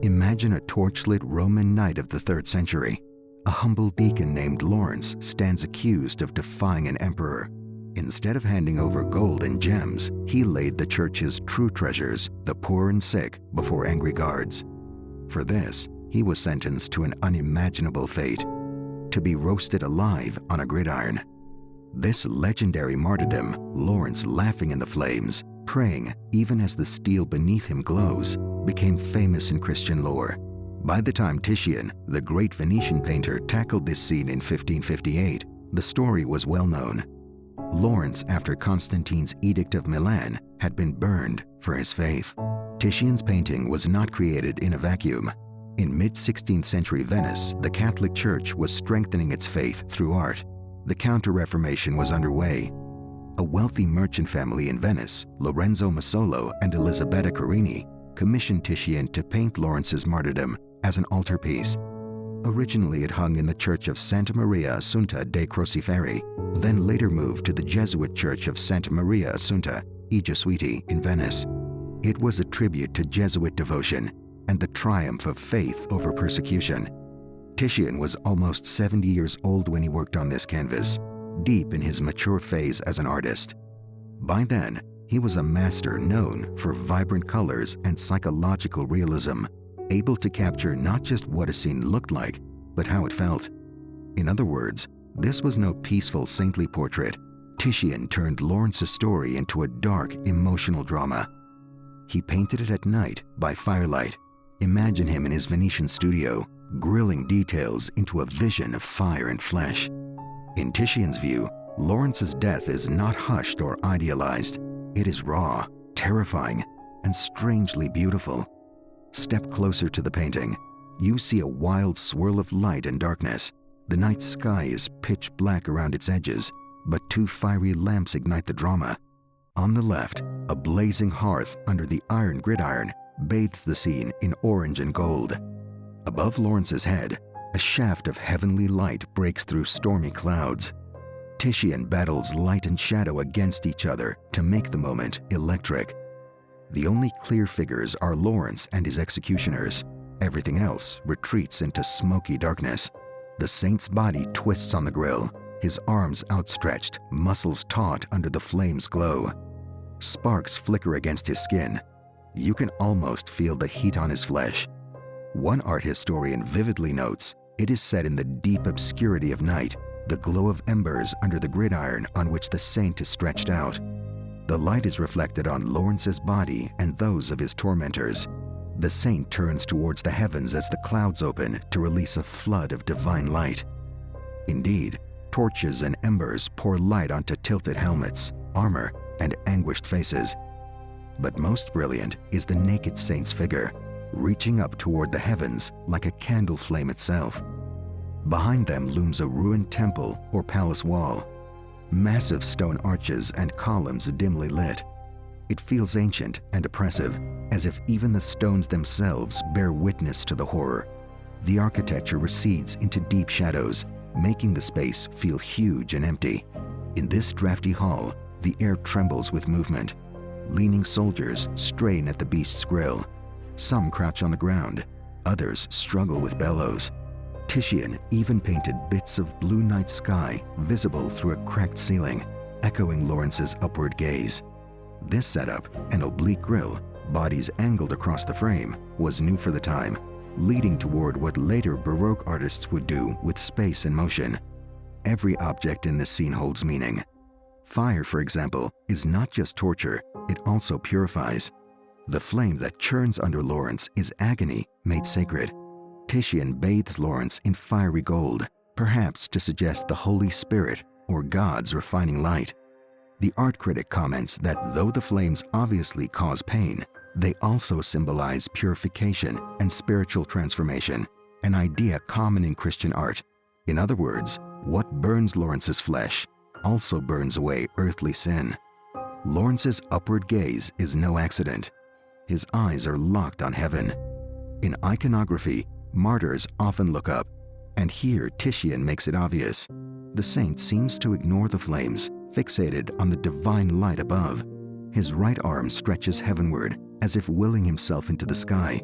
Imagine a torchlit Roman knight of the 3rd century. A humble deacon named Lawrence stands accused of defying an emperor. Instead of handing over gold and gems, he laid the church's true treasures, the poor and sick, before angry guards. For this, he was sentenced to an unimaginable fate: to be roasted alive on a gridiron. This legendary martyrdom, Lawrence laughing in the flames, praying even as the steel beneath him glows, became famous in Christian lore. By the time Titian, the great Venetian painter, tackled this scene in 1558, the story was well known. Lawrence, after Constantine's Edict of Milan, had been burned for his faith. Titian's painting was not created in a vacuum. In mid-16th century Venice, the Catholic Church was strengthening its faith through art. The Counter-Reformation was underway. A wealthy merchant family in Venice, Lorenzo Masolo and Elisabetta Carini, commissioned Titian to paint Lawrence's Martyrdom as an altarpiece. Originally it hung in the church of Santa Maria Assunta dei Crociferi, then later moved to the Jesuit church of Santa Maria Assunta I Gesuiti in Venice. It was a tribute to Jesuit devotion and the triumph of faith over persecution. Titian was almost 70 years old when he worked on this canvas, deep in his mature phase as an artist. By then, he was a master known for vibrant colors and psychological realism, able to capture not just what a scene looked like, but how it felt. In other words, this was no peaceful saintly portrait. Titian turned Lawrence's story into a dark, emotional drama. He painted it at night by firelight. Imagine him in his Venetian studio, grilling details into a vision of fire and flesh. In Titian's view, Lawrence's death is not hushed or idealized. It is raw, terrifying, and strangely beautiful. Step closer to the painting. You see a wild swirl of light and darkness. The night sky is pitch black around its edges, but 2 fiery lamps ignite the drama. On the left, a blazing hearth under the iron gridiron bathes the scene in orange and gold. Above Lawrence's head, a shaft of heavenly light breaks through stormy clouds. Titian battles light and shadow against each other to make the moment electric. The only clear figures are Lawrence and his executioners. Everything else retreats into smoky darkness. The saint's body twists on the grill, his arms outstretched, muscles taut under the flame's glow. Sparks flicker against his skin. You can almost feel the heat on his flesh. One art historian vividly notes, it is set in the deep obscurity of night, the glow of embers under the gridiron on which the saint is stretched out. The light is reflected on Lawrence's body and those of his tormentors. The saint turns towards the heavens as the clouds open to release a flood of divine light. Indeed, torches and embers pour light onto tilted helmets, armor, and anguished faces. But most brilliant is the naked saint's figure, reaching up toward the heavens like a candle flame itself. Behind them looms a ruined temple or palace wall, massive stone arches and columns dimly lit. It feels ancient and oppressive, as if even the stones themselves bear witness to the horror. The architecture recedes into deep shadows, making the space feel huge and empty. In this drafty hall, the air trembles with movement. Leaning soldiers strain at the beast's grill. Some crouch on the ground, others struggle with bellows. Titian even painted bits of blue night sky visible through a cracked ceiling, echoing Lawrence's upward gaze. This setup, an oblique grill, bodies angled across the frame, was new for the time, leading toward what later Baroque artists would do with space and motion. Every object in this scene holds meaning. Fire, for example, is not just torture, it also purifies. The flame that churns under Lawrence is agony made sacred. Titian bathes Lawrence in fiery gold, perhaps to suggest the Holy Spirit or God's refining light. The art critic comments that though the flames obviously cause pain, they also symbolize purification and spiritual transformation, an idea common in Christian art. In other words, what burns Lawrence's flesh also burns away earthly sin. Lawrence's upward gaze is no accident. His eyes are locked on heaven. In iconography, martyrs often look up, and here Titian makes it obvious. The saint seems to ignore the flames, fixated on the divine light above. His right arm stretches heavenward, as if willing himself into the sky,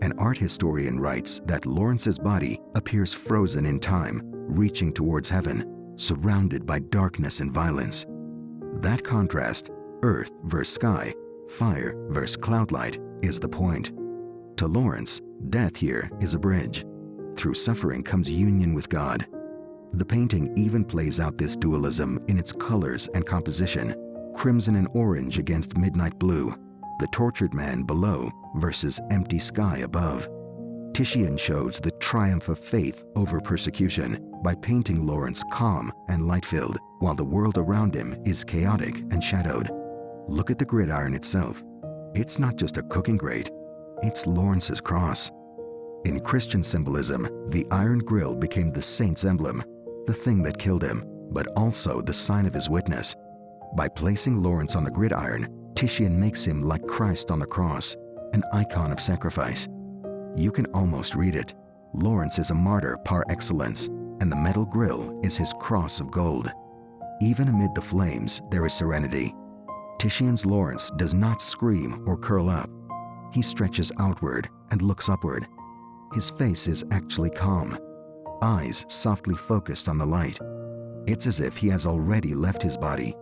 An art historian writes that Lawrence's body appears frozen in time, reaching towards heaven, surrounded by darkness and violence. That contrast, earth versus sky, fire versus cloudlight, is the point. To Lawrence, death here is a bridge. Through suffering comes union with God. The painting even plays out this dualism in its colors and composition, crimson and orange against midnight blue, the tortured man below versus empty sky above. Titian shows the triumph of faith over persecution by painting Lawrence calm and light-filled, while the world around him is chaotic and shadowed. Look at the gridiron itself. It's not just a cooking grate, it's Lawrence's cross. In Christian symbolism, the iron grill became the saint's emblem, the thing that killed him, but also the sign of his witness. By placing Lawrence on the gridiron, Titian makes him like Christ on the cross, an icon of sacrifice. You can almost read it. Lawrence is a martyr par excellence, and the metal grill is his cross of gold. Even amid the flames, there is serenity. Titian's Lawrence does not scream or curl up. He stretches outward and looks upward. His face is actually calm, eyes softly focused on the light. It's as if he has already left his body.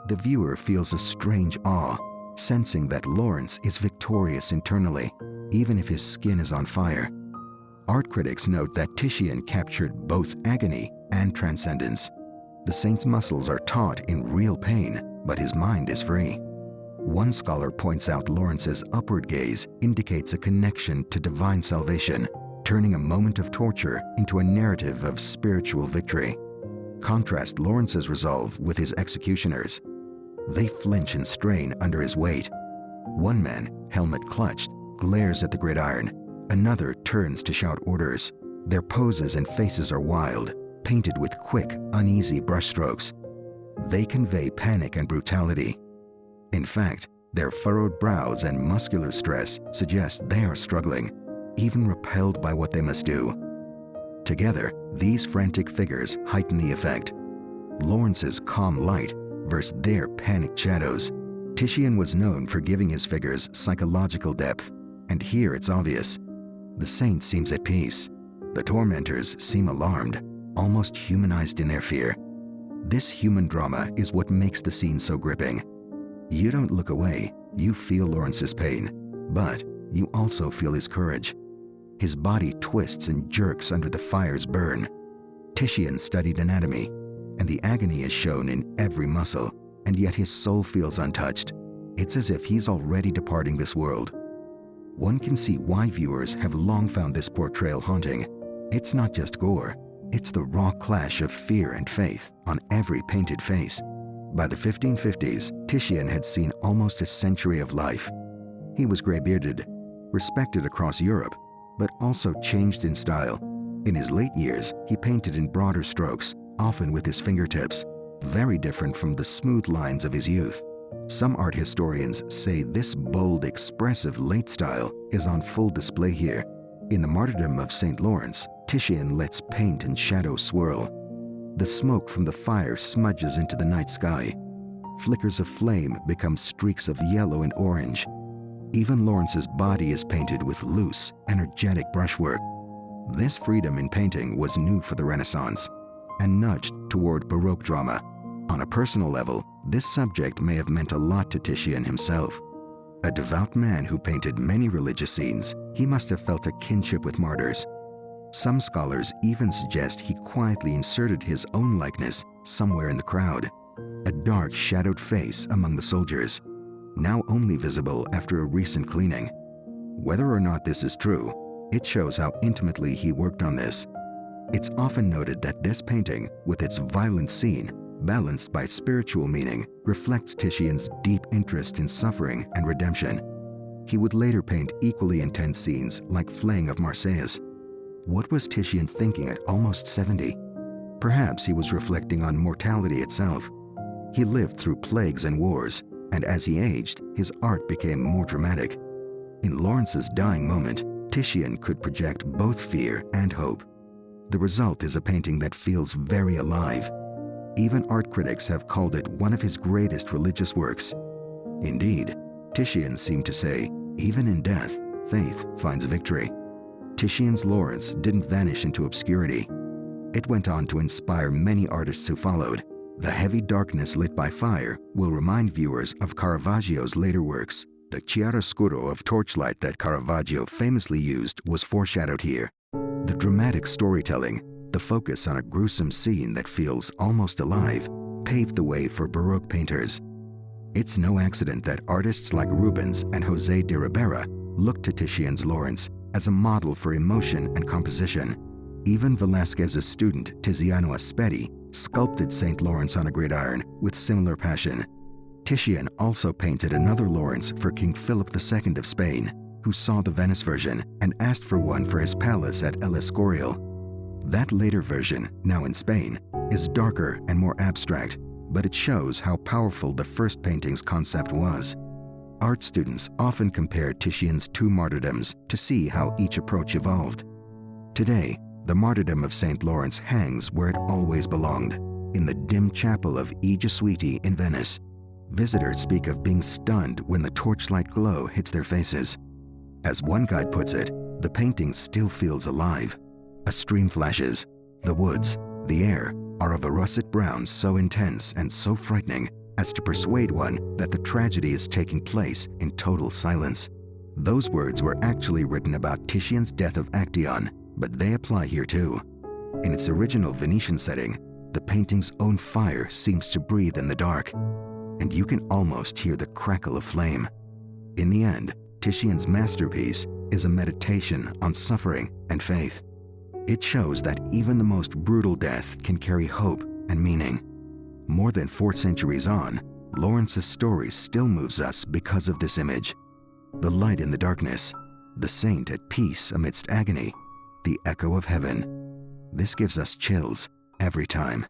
The viewer feels a strange awe, sensing that Lawrence is victorious internally, even if his skin is on fire. Art critics note that Titian captured both agony and transcendence. The saint's muscles are taut in real pain, but his mind is free. One scholar points out Lawrence's upward gaze indicates a connection to divine salvation, turning a moment of torture into a narrative of spiritual victory. Contrast Lawrence's resolve with his executioners. They flinch and strain under his weight. One man, helmet clutched, glares at the gridiron. Another turns to shout orders. Their poses and faces are wild, painted with quick, uneasy brushstrokes. They convey panic and brutality. In fact, their furrowed brows and muscular stress suggest they are struggling, even repelled by what they must do. Together, these frantic figures heighten the effect. Lawrence's calm light versus their panicked shadows. Titian was known for giving his figures psychological depth, and here it's obvious. The saint seems at peace. The tormentors seem alarmed, almost humanized in their fear. This human drama is what makes the scene so gripping. You don't look away, you feel Lawrence's pain, but you also feel his courage. His body twists and jerks under the fire's burn. Titian studied anatomy, and the agony is shown in every muscle, and yet his soul feels untouched. It's as if he's already departing this world. One can see why viewers have long found this portrayal haunting. It's not just gore, it's the raw clash of fear and faith on every painted face. By the 1550s, Titian had seen almost a century of life. He was gray-bearded, respected across Europe, but also changed in style. In his late years, he painted in broader strokes, often with his fingertips, very different from the smooth lines of his youth. Some art historians say this bold, expressive late style is on full display here. In the Martyrdom of St. Lawrence, Titian lets paint and shadow swirl. The smoke from the fire smudges into the night sky. Flickers of flame become streaks of yellow and orange. Even Lawrence's body is painted with loose, energetic brushwork. This freedom in painting was new for the Renaissance and nudged toward Baroque drama. On a personal level, this subject may have meant a lot to Titian himself. A devout man who painted many religious scenes, he must have felt a kinship with martyrs. Some scholars even suggest he quietly inserted his own likeness somewhere in the crowd, a dark, shadowed face among the soldiers, now only visible after a recent cleaning. Whether or not this is true, it shows how intimately he worked on this. It's often noted that this painting, with its violent scene, balanced by spiritual meaning, reflects Titian's deep interest in suffering and redemption. He would later paint equally intense scenes like Flaying of Marseilles. What was Titian thinking at almost 70? Perhaps he was reflecting on mortality itself. He lived through plagues and wars, and as he aged, his art became more dramatic. In Lawrence's dying moment, Titian could project both fear and hope. The result is a painting that feels very alive. Even art critics have called it one of his greatest religious works. Indeed, Titian seemed to say, even in death, faith finds victory. Titian's Lawrence didn't vanish into obscurity. It went on to inspire many artists who followed. The heavy darkness lit by fire will remind viewers of Caravaggio's later works. The chiaroscuro of torchlight that Caravaggio famously used was foreshadowed here. The dramatic storytelling, the focus on a gruesome scene that feels almost alive, paved the way for Baroque painters. It's no accident that artists like Rubens and José de Ribera looked to Titian's Lawrence as a model for emotion and composition. Even Velázquez's student Tiziano Aspetti sculpted St. Lawrence on a gridiron with similar passion. Titian also painted another Lawrence for King Philip II of Spain, who saw the Venice version and asked for one for his palace at El Escorial. That later version, now in Spain, is darker and more abstract, but it shows how powerful the first painting's concept was. Art students often compare Titian's two martyrdoms to see how each approach evolved. Today, the Martyrdom of St. Lawrence hangs where it always belonged, in the dim chapel of I Gesuiti in Venice. Visitors speak of being stunned when the torchlight glow hits their faces. As one guide puts it, the painting still feels alive. A stream flashes. The woods, the air, are of a russet brown so intense and so frightening as to persuade one that the tragedy is taking place in total silence. Those words were actually written about Titian's death of Actaeon, but they apply here too. In its original Venetian setting, the painting's own fire seems to breathe in the dark, and you can almost hear the crackle of flame. In the end, Titian's masterpiece is a meditation on suffering and faith. It shows that even the most brutal death can carry hope and meaning. More than 4 centuries on, Lawrence's story still moves us because of this image. The light in the darkness, the saint at peace amidst agony, the echo of heaven. This gives us chills every time.